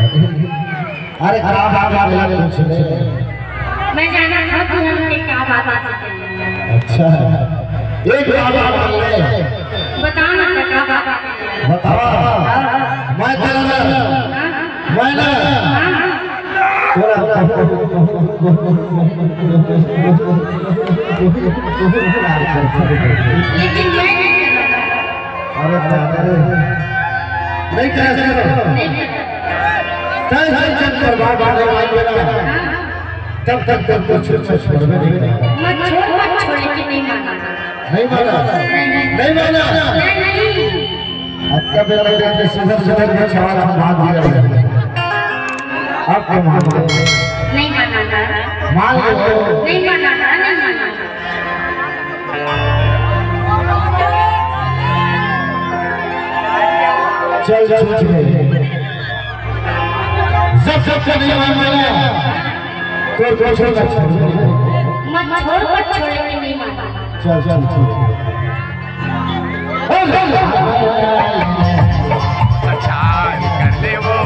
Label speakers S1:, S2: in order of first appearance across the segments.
S1: अरे क्या बात पूछ रहे?
S2: मैं जाना था कि हमने क्या बात है।
S1: अच्छा एक बात बोल ले।
S2: बताना क्या बात है?
S1: बताओ। मैं तेरा मैं ना
S2: लेकिन मैं
S1: अरे नहीं कह सकते चल बर्बाद आने वाले ना तब तक कुछ छोड़ नहीं
S2: मत छोड़ लेकिन नहीं माना
S1: नहीं माना अब कब लगे सुधर के सवाल हम बात दिया अब क्या मान
S2: नहीं माना
S1: मान लो
S2: नहीं माना
S1: चल जब नहीं माना कोई छोड़
S2: मत छोड़ लेकिन नहीं माना
S1: चल
S3: कर दे वो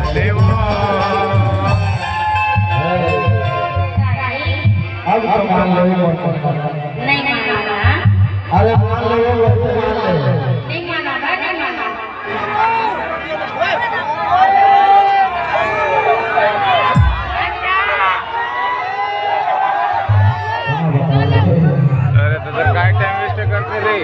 S3: कर ले वो
S1: अब तो मान लो
S2: नहीं माना।
S1: अरे मान लो मान ले
S2: नहीं माना नहीं माना।
S3: अरे तो काय टाइम वेस्ट करते रे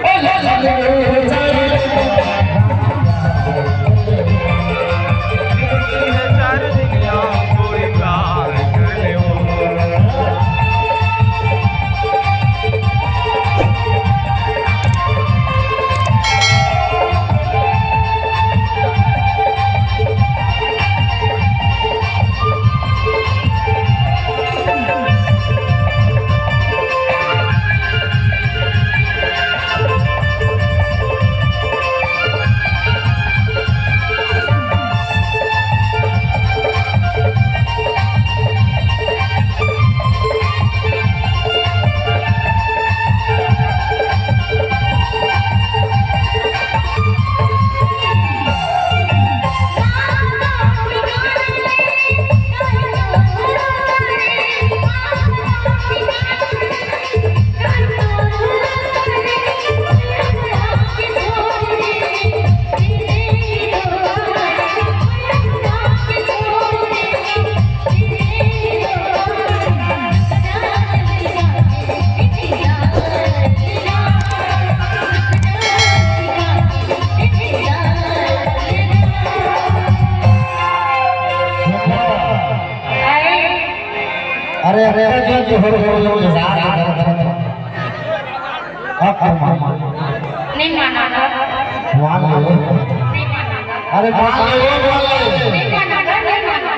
S1: अरे अरे जो हो
S2: नहीं माना।
S1: मान लो
S2: नहीं माना।
S1: अरे मान लो
S2: नहीं माना नहीं माना।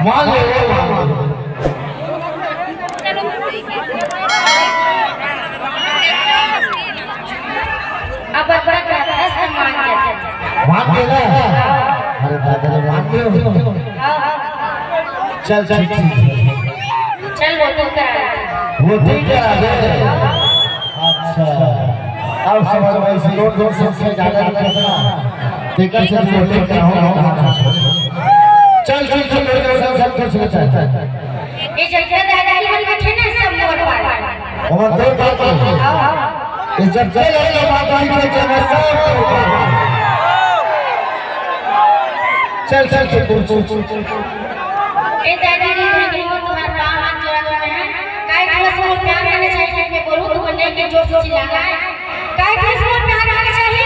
S1: मान ले
S2: अब
S1: मान ले ना। अरे दादा मान ले चल चल
S2: चल वो तो करा
S1: वो ठीक है। अच्छा अब समझ में इसी रोड रोड से ज्यादा करना टिकट से छोटे क्या हो चल चल चल सब कुछ चल
S2: ये जगह दादाजी बन बैठे ना सब मोड़ पर
S1: और दो बात ये जब चल रहा बात आई के जब सब चल चल चल
S2: ए दादाजी ने तुम्हारा पांव हाथ जोड़ा तो मैं काय खास में प्यार करना चाहिए मैं बोलूं तो बंदे के जोर से चिल्लाना है काय खास में प्यार करना चाहिए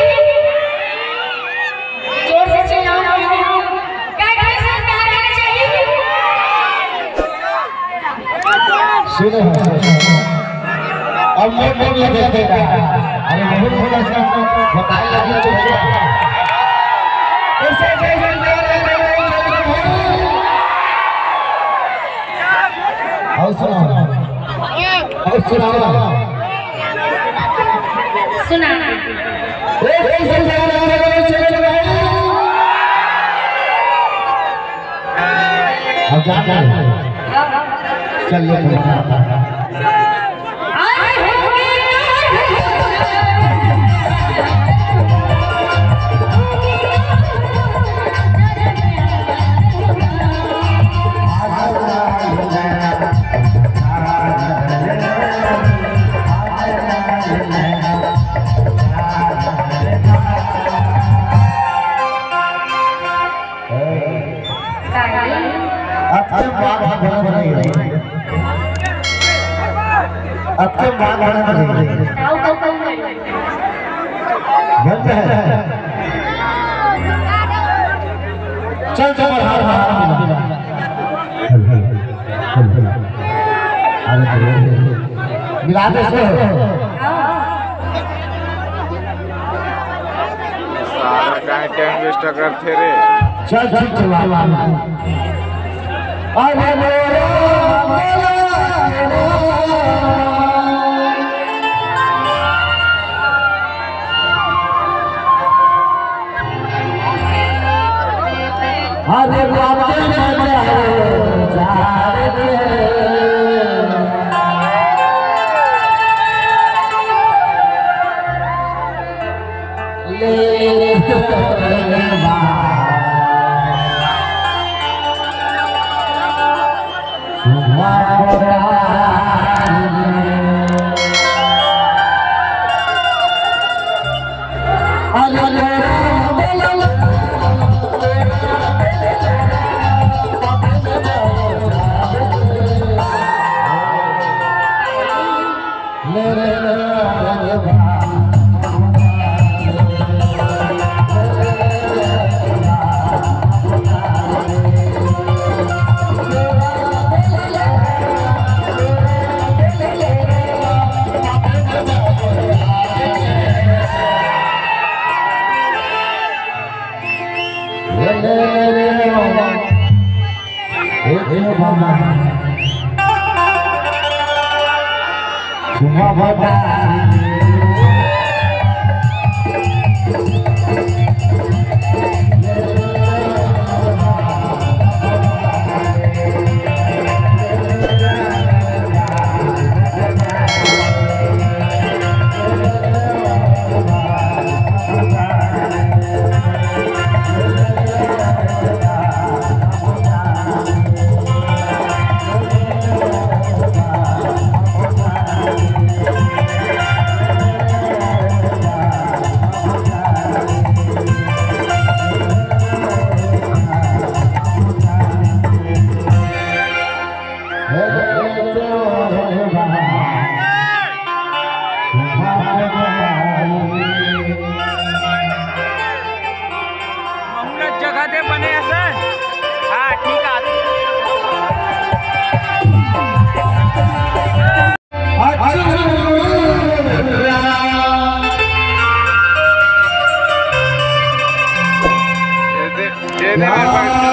S2: जोर से चिल्लाओ काय खास में प्यार करना चाहिए
S1: सुनो अब मैं लगे देगा अरे बहुत थोड़ा सा बताए लगे तो ऐसे जैसे और सुना
S2: सुना
S1: चलिए आपके बात चल चल मिला दे
S3: सारा काय टाइम वेस्ट करते रे।
S1: चल चल चला अरे अरे बाबा
S3: जगह दे बने सर। हाँ ठीक है।
S1: दे